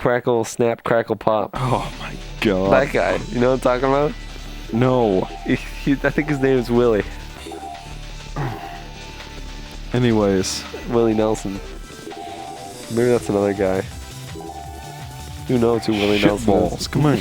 crackle, snap, crackle, pop. Oh my god. That guy. You know what I'm talking about? No. I think his name is Willie. Anyways. Willie Nelson. Maybe that's another guy. Who knows who Willie Nelson Balls. is? Come on.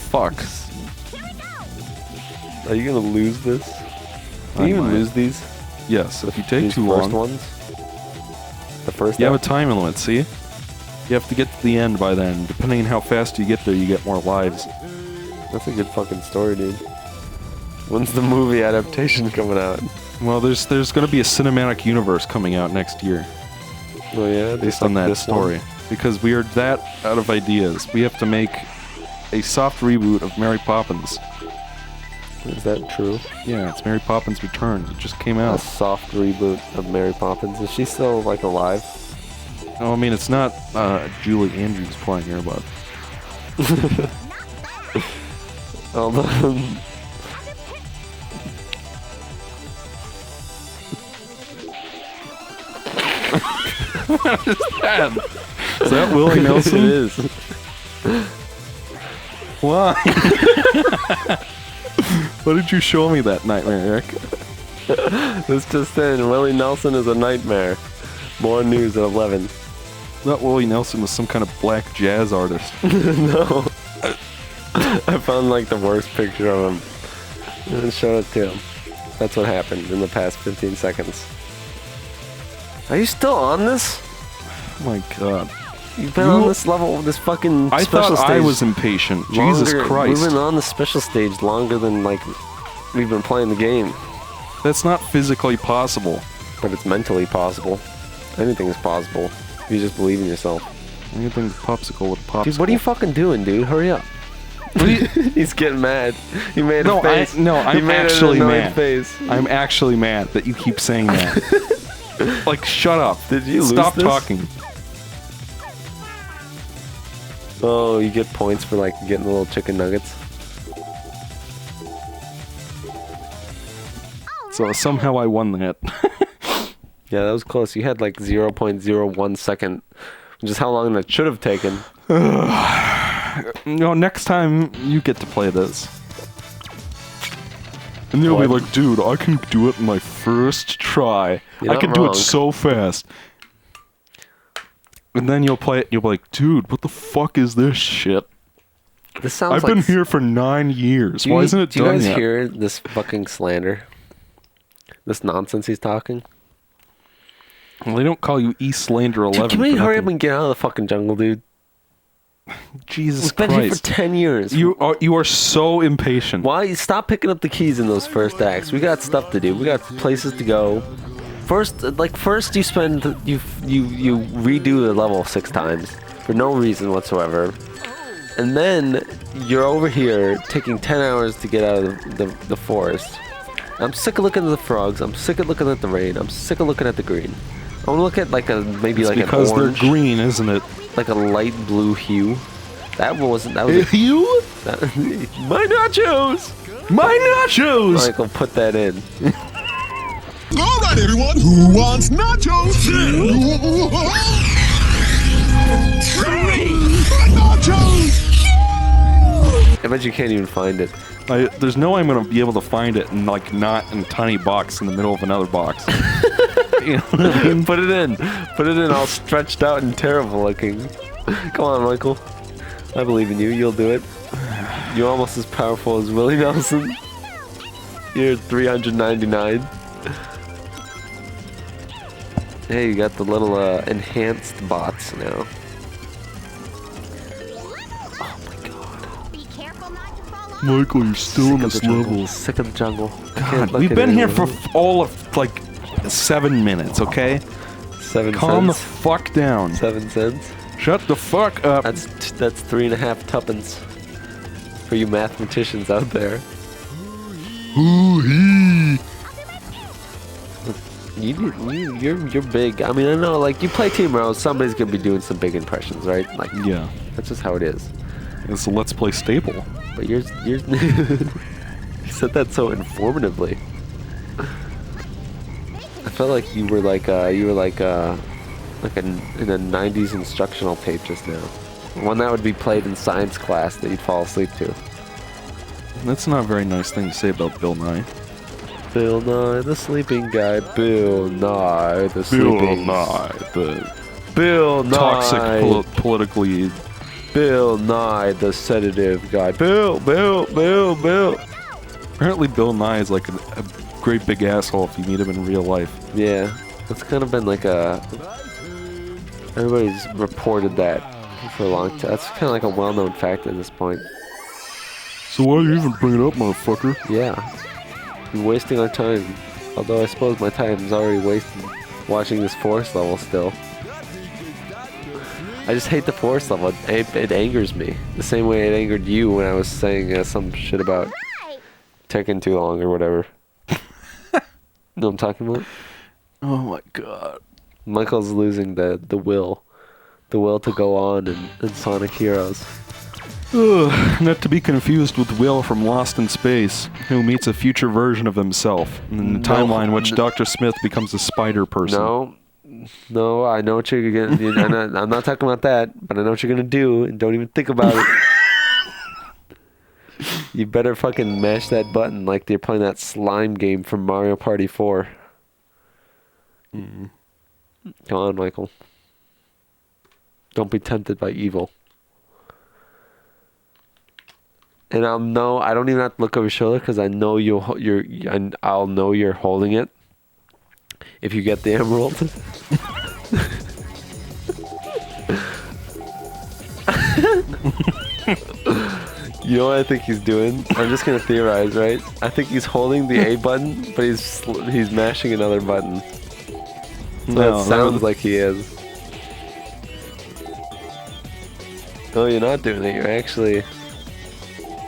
Fuck. Are you gonna lose this? Can you even lose these? Yes, if you take These too first long. ones? The first You have a act? time limit, see? You have to get to the end by then. Depending on how fast you get there, you get more lives. That's a good fucking story, dude. When's the movie adaptation coming out? Well, there's gonna be a cinematic universe coming out next year. Oh yeah? Based on that story. Because we are that out of ideas. We have to make a soft reboot of Mary Poppins. Is that true? Yeah, it's Mary Poppins Returns. It just came A out. soft reboot of Mary Poppins. Is she still, like, alive? No, I mean, it's not Julie Andrews playing here, but... Although... What is that? Is that Willie Nelson? It is. Why? Why did you show me that nightmare, Eric? This just in, Willie Nelson is a nightmare. More news at 11. I thought Willie Nelson was some kind of black jazz artist. No. I found like the worst picture of him and showed it to him. That's what happened in the past 15 seconds. Are you still on this? Oh my god. You've been on this level, this fucking I special thought stage. I was impatient. Jesus Christ. We've been on the special stage longer than like we've been playing the game. That's not physically possible. But it's mentally possible. Anything is possible. If you just believe in yourself. Anything's popsicle with popsicle. Dude, what are you fucking doing, dude? Hurry up. He's getting mad. He made a face. I'm actually mad. Face. I'm actually mad that you keep saying that. Like, shut up. Did you Stop lose this? talking. Oh, you get points for like getting the little chicken nuggets. So somehow I won that. Yeah, that was close. You had like 0.01 second, which is how long that should have taken. No, next time you get to play this. And you'll be What? like, dude, I can do it in my first try. You're I not can do wrong. it so fast. And then you'll play it and you'll be like, dude, what the fuck is this shit? This sounds I've like... been here for 9 years. Why isn't it Do you done guys yet? hear this fucking slander? This nonsense he's talking? Well, they don't call you Eastlander 11. Dude, can we for hurry up nothing. and get out of the fucking jungle, dude? Jesus We've been here for Christ. 10 years. You are so impatient. Why? Stop picking up the keys in those first acts. We got stuff to do. We got places to go. First you spend you redo the level 6 times for no reason whatsoever, and then you're over here taking 10 hours to get out of the forest. I'm sick of looking at the frogs. I'm sick of looking at the rain. I'm sick of looking at the green. I want to look at like a maybe It's like because an orange, they're green, isn't it? like a light blue hue. That was a Hue? my nachos. My nachos! Michael, put that in. All right, everyone, who wants nachos? Nachos! I bet you can't even find it. There's no way I'm gonna be able to find it and like not in a tiny box in the middle of another box. You know what I mean? Put it in. Put it in all stretched out and terrible looking. Come on, Michael. I believe in you. You'll do it. You're almost as powerful as Willie Nelson. You're 399. Hey, you got the little enhanced bots now. Oh my god. Be careful not to fall off. Michael, you're still in this level. Sick of the jungle. I can't God, look we've at been here anyone. for all of like 7 minutes, okay? 7 Calm the cents. fuck down. 7 cents. Shut the fuck up. That's 3.5 tuppence for you mathematicians out there. Ooh-hee. You're big. I mean, I know, like, you play Team Rose, somebody's gonna be doing some big impressions, right? Like, Yeah. that's just how it is. It's a Let's Play staple. But you're you said that so informatively. I felt like you were like like in a 90s instructional tape just now. One that would be played in science class that you'd fall asleep to. That's not a very nice thing to say about Bill Nye. Bill Nye, the sleeping guy. Bill Nye, the sleeping... Bill Nye. Toxic politically... Bill Nye, the sedative guy. Bill. Apparently Bill Nye is like a great big asshole if you meet him in real life. Yeah, that's kind of been like a... Everybody's reported that for a long time. That's kind of like a well-known fact at this point. So why do you even bring it up, motherfucker? Yeah. You're wasting our time. Although I suppose my time is already wasted watching this forest level still. I just hate the forest level. It angers me. The same way it angered you when I was saying some shit about taking too long or whatever. Know what I'm talking about? Oh my god. Michael's losing the will. The will to go on in Sonic Heroes. Ugh, not to be confused with Will from Lost in Space, who meets a future version of himself in the timeline in which Dr. Smith becomes a spider person. No, I know what you're gonna. I'm not talking about that, but I know what you're gonna do, and don't even think about it. You better fucking mash that button like you're playing that slime game from Mario Party 4. Come on, Michael. Don't be tempted by evil. And I don't even have to look over your shoulder because I know I'll know you're holding it. If you get the emerald. You know what I think he's doing? I'm just gonna theorize, right? I think he's holding the A button, but he's mashing another button. So No, it sounds like he is. No, you're not doing it. You're actually...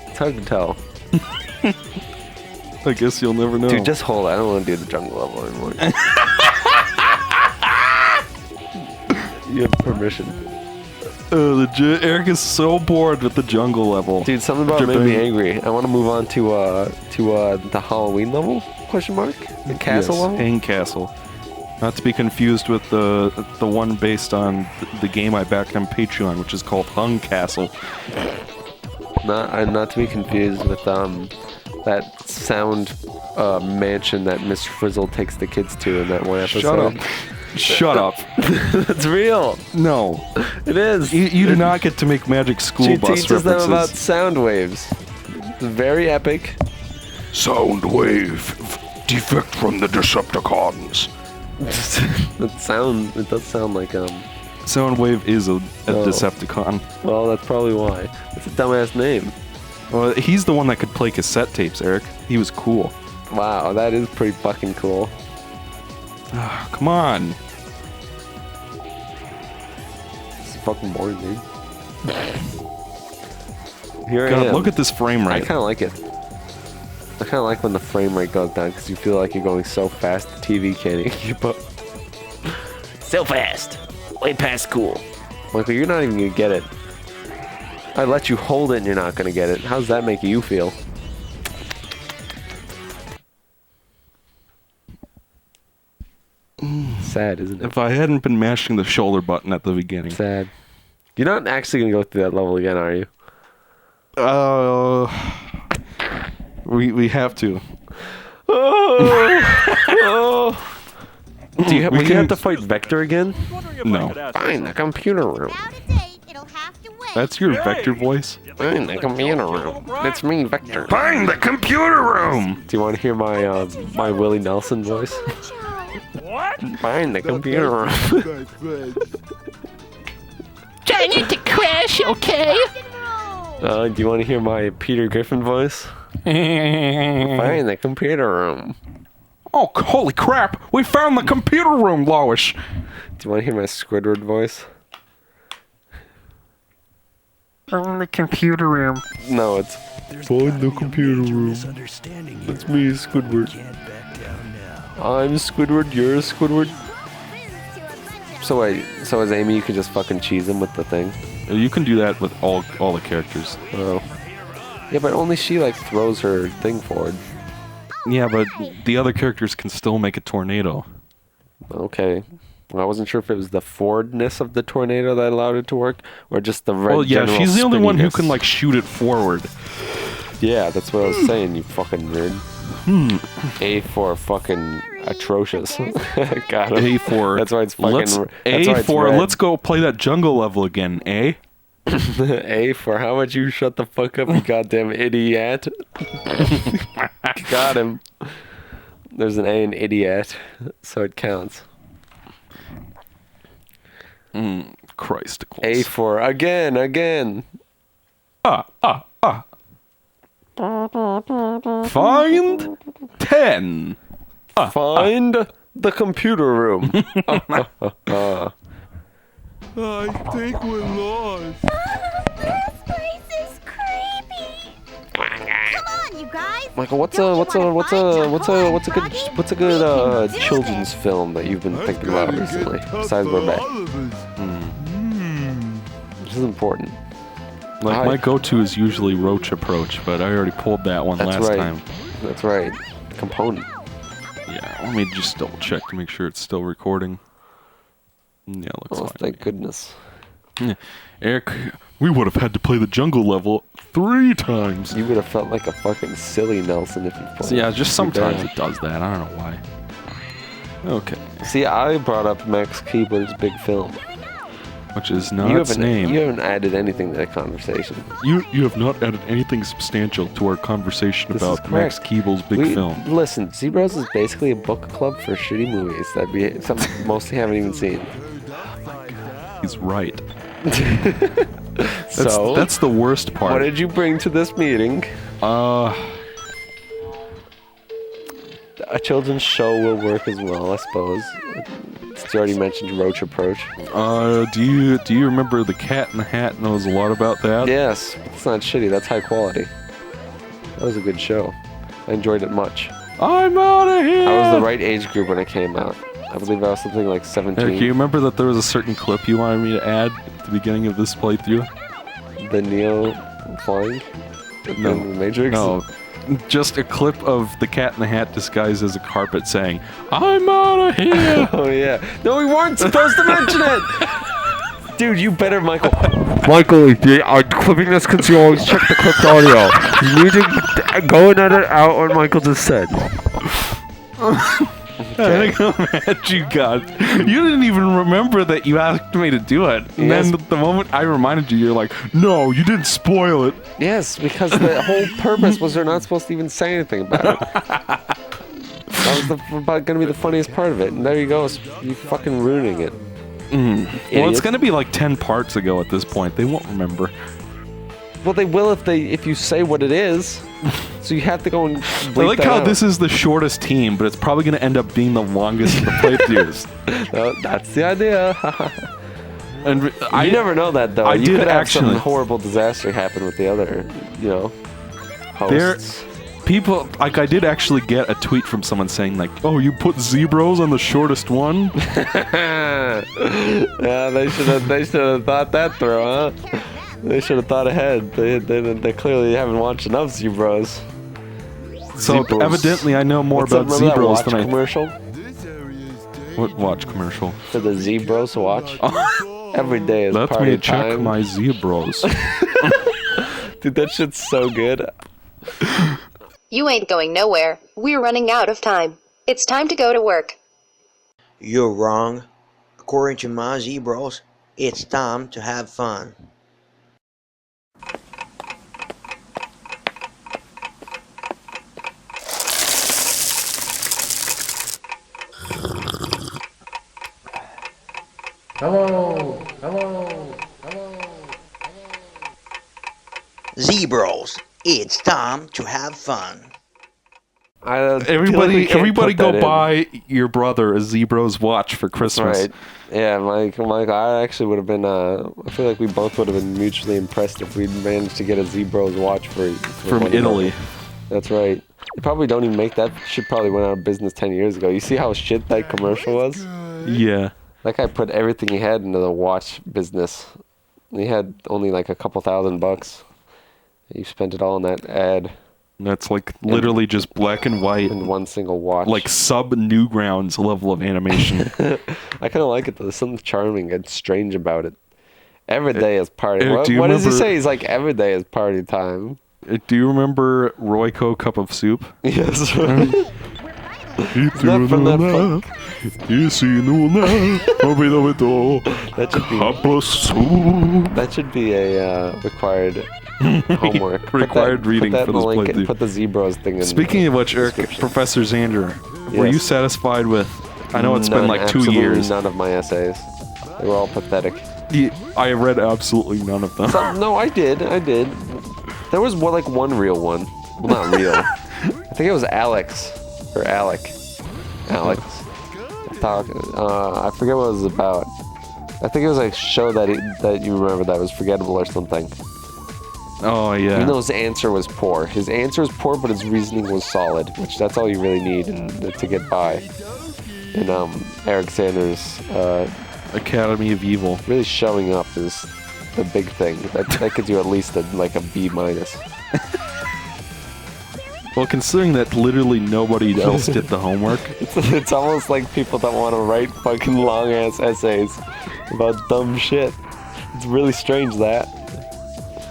It's hard to tell. I guess you'll never know. Dude, just hold it. I don't want to do the jungle level anymore. You have permission. Eric is so bored with the jungle level. Dude, something about it made me angry. I want to move on to the Halloween level? Question mark? The castle level? Hang Castle. Not to be confused with the one based on the game I backed on Patreon, which is called Hung Castle. Not to be confused with that sound mansion that Miss Frizzle takes the kids to in that one episode. Shut up. Shut up. It's real. No. It is. You do not get to make Magic School She Bus teaches references. them about sound waves. It's very epic. Sound wave defect from the Decepticons. It does sound like Soundwave is a Decepticon. well, that's probably why. It's a dumbass name. Well, he's the one that could play cassette tapes, Eric. He was cool. Wow, that is pretty fucking cool. Come on. It's fucking boring, dude. Here I God, am. look at this frame I rate. kind of like it. I kind of like when the frame rate goes down because you feel like you're going so fast the TV can't even keep up. So fast. Way past cool. Michael, you're not even going to get it. I let you hold it and you're not going to get it. How does that make you feel? Sad, isn't it? If I hadn't been mashing the shoulder button at the beginning. Sad. You're not actually going to go through that level again, are you? We have to. Oh. Do you have to fight Vector again? No. Fine, the computer room. That's your Vector voice? Fine, the computer room. It's me, Vector. Find the computer room! Do you want to hear my my Willie Nelson voice? What? Fine, the computer room. Trying not to crash, okay? Do you want to hear my Peter Griffin voice? Fine, the computer room. Oh, holy crap! We found the computer room, Lois! Do you want to hear my Squidward voice? On the computer room. No, it's find the computer room. It's me, Squidward. I'm Squidward, you're Squidward. So wait, so as Amy, you can just fucking cheese him with the thing? You can do that with all the characters. Oh. Yeah, but only she, like, throws her thing forward. Yeah, but the other characters can still make a tornado. Okay. I wasn't sure if it was the forwardness of the tornado that allowed it to work, or just the red. Well, yeah, general she's the only one who spinniness. can like shoot it forward. Yeah, that's what I was saying, you fucking nerd. A for fucking atrocious. Got him. A for That's why it's fucking. let's that's A why it's for red. let's go play that jungle level again. Eh? A for how would you shut the fuck up, you goddamn idiot? Got him. There's an A in idiot, so it counts. Christacles. A for again. Find 10. Find the computer room. I think we're lost. This place is creepy. Come on, you guys. Michael, what's Don't a you what's a wanna what's find a your what's a home, what's a good Froggy? what's a We good can do children's this. film that you've been thinking about recently besides Babette? This is important. Like Hi. my go-to is usually Roach Approach, but I already pulled that one That's last right. time. That's right. Component. Yeah, let me just double check to make sure it's still recording. Yeah, looks Oh, fine. thank goodness. Yeah. Eric, we would have had to play the jungle level 3 times. You would have felt like a fucking silly Nelson if you played. So yeah, just Too sometimes bad. it does that. I don't know why. Okay, See, I brought up Max Keebler's big film. which is not its name. You haven't added anything to that conversation. You have not added anything substantial to our conversation This is about Max correct. Keeble's big film. Listen, ZBros is basically a book club for shitty movies that we mostly haven't even seen. He's right. So, That's the worst part. what did you bring to this meeting? A children's show will work as well, I suppose. It's already mentioned Roach Approach. Do you remember The Cat in the Hat knows a lot about that? Yes, but it's not shitty. That's high quality. That was a good show. I enjoyed it much. I'm out of here! I was the right age group when it came out. I believe I was something like 17. Eric, you remember that there was a certain clip you wanted me to add at the beginning of this playthrough? The Neo flying? No. In the Matrix? No. Just a clip of the Cat in the Hat disguised as a carpet saying, I'm out of here! Oh, yeah. No, we weren't supposed to mention it! Dude, you better, Michael. Michael, if you are clipping this, because you always check the clipped audio. You need to go and edit out what Michael just said. I think how mad you got. You didn't even remember that you asked me to do it. And Yes. then the moment I reminded you, you're like, no, you didn't spoil it. Yes, because the whole purpose was they're not supposed to even say anything about it. That was going to be the funniest part of it. And there you go. You fucking ruining it. Well, it's Idiot. going to be like 10 parts ago at this point. They won't remember. Well, they will if you say what it is. So you have to go and bleep I like that how out. this is the shortest team, but it's probably going to end up being the longest of the playthroughs. That's the idea. And You never know that, though. I You did could have actually. some horrible disaster happen with the other, There, hosts. people, like, I did actually get a tweet from someone saying, like, oh, you put ZBros on the shortest one? Yeah, they should have thought that through, huh? They should have thought ahead. They clearly haven't watched enough ZBros. So, ZBros. evidently, I know more What's that, about remember that ZBros watch than I... commercial? What watch commercial? For the ZBros watch? Every day is Let party me check time. my ZBros. Dude, that shit's so good. You ain't going nowhere. We're running out of time. It's time to go to work. You're wrong. According to my ZBros, it's time to have fun. ZBros, it's time to have fun. Everybody go buy your brother a ZBros watch for Christmas. Right. Yeah, Mike, I actually would have been, I feel like we both would have been mutually impressed if we'd managed to get a ZBros watch for From one Italy. another. That's right. They probably don't even make that shit, probably went out of business 10 years ago. You see how shit that commercial was? Yeah. That guy put everything he had into the watch business. He had only like a couple $1,000. He spent it all on that ad. That's like literally just black and white, in one single watch. like sub-Newgrounds level of animation. I kind of like it though. There's something charming and strange about it. Every day is party. Eric, What does he say? He's like, every day is party time. Do you remember Royco Cup of Soup? Yes. Not from that book. That should be a required homework. Required reading put that for in the this link and playthrough. put the ZBros thing in. Speaking of which, Eric, Professor Xander, were you Yes. satisfied with... I know it's been None, like 2 absolutely years. None of my essays. They were all pathetic. I read absolutely none of them. No, I did. There was one real one. Well, not real. I think it was Alex. Or Alec. Alex. I forget what it was about. I think it was a show that you remember that was forgettable or something. Oh, yeah. Even though his answer was poor. His answer was poor, but his reasoning was solid, which that's all you really need to get by. And Eric Sanders Academy of Evil. really showing up is the big thing. That gives you at least a B-. Well, considering that literally nobody else did the homework. It's almost like people don't want to write fucking long-ass essays about dumb shit. It's really strange that.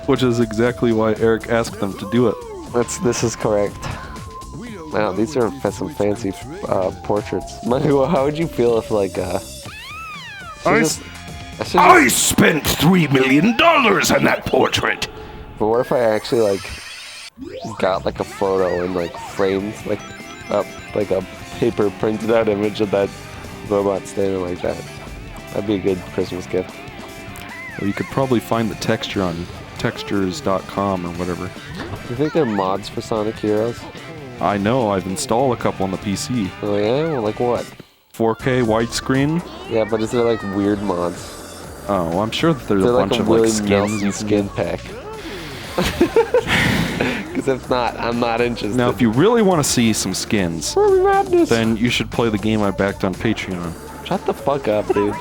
Which is exactly why Eric asked them to do it. This is correct. Wow, these are some fancy portraits. Michael, how would you feel if I spent $3 million on that portrait. But what if I actually got a photo and framed a paper printed out image of that robot standing like that? That'd be a good Christmas gift. Well, you could probably find the texture on textures.com or whatever. Do you think there are mods for Sonic Heroes? I know, I've installed a couple on the PC. Oh yeah? Well, like what? 4K widescreen? Yeah, but is there weird mods? Oh, well, I'm sure that there's Is a there bunch of Willie skins. Nelson skin pack? Because if not, I'm not interested. Now, if you really want to see some skins, madness. then you should play the game I backed on Patreon. Shut the fuck up, dude.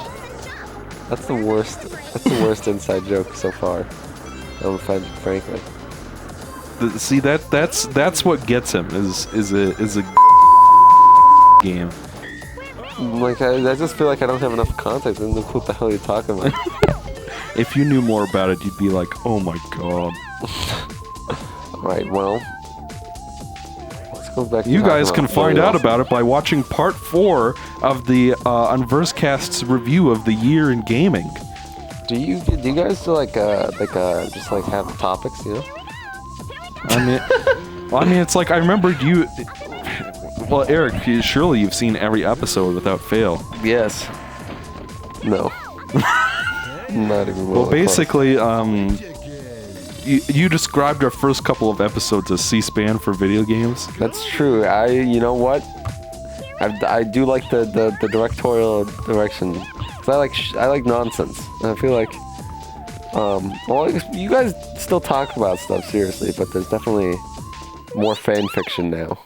That's the worst. That's the worst inside joke so far. I'm offended, frankly. See, that's what gets him is a game. I just feel like I don't have enough context. I don't know what the hell you're talking about. If you knew more about it, you'd be like, oh my god. Alright, well. Let's go back to You talking guys can about find out Willie about it by watching part 4 of the Unversecast's review of the year in gaming. Do you guys do just have topics, you know? I mean, it's like I remembered you. Well, Eric, surely you've seen every episode without fail. Yes. No. Not even Well, basically, you described our first couple of episodes as C-SPAN for video games. That's true. You know what? I do like the directorial direction. 'Cause I like nonsense. And I feel like, well, you guys still talk about stuff seriously, but there's definitely more fan fiction now.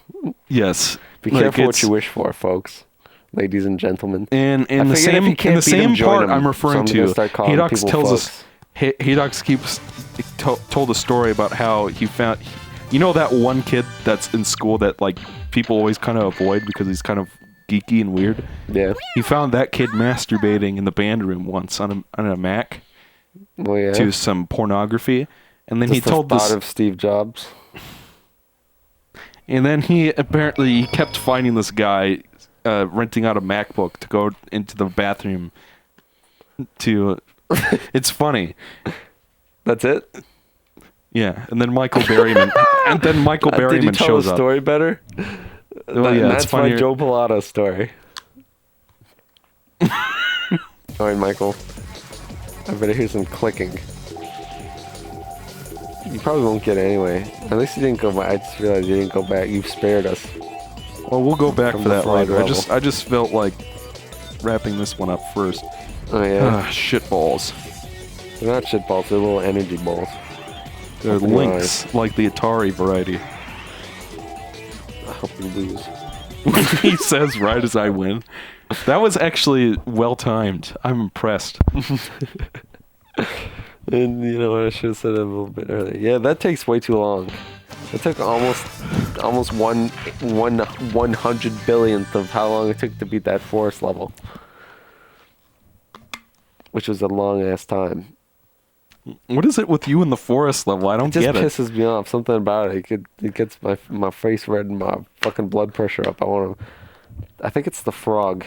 Yes. Be careful what you wish for, folks. Ladies and gentlemen. And in the same part I'm referring to, Hedox tells us. Hedox told a story about how he found, that one kid that's in school that people always kind of avoid because he's kind of geeky and weird. Yeah. He found that kid masturbating in the band room once on a Mac. Oh yeah. To some pornography, and then Just he told the thought this of Steve Jobs. And then he kept finding this guy renting out a MacBook to go into the bathroom to... It's funny. That's it? Yeah, and then Michael Berryman... Did you tell shows the up. story better? Well, yeah, that's it's funnier. my Joe Pilato story. Alright, Michael. I better hear some clicking. You probably won't get it anyway. At least you didn't go back. I just realized you didn't go back. You've spared us. Well, we'll go back From for the that frog later. level. I just felt like wrapping this one up first. Oh yeah. Shitballs. They're not shit balls. They're little energy balls. They're Open your links, like the Atari variety. I hope you lose. He says right as I win. That was actually well timed. I'm impressed. And you know what? I should have said it a little bit earlier. Yeah, that takes way too long. It took almost 100 billionth of how long it took to beat that forest level, which was a long ass time. What is it with you in the forest level? I don't get it. It just pisses me off. Something about it. It gets my face red and my fucking blood pressure up. I think it's the frog.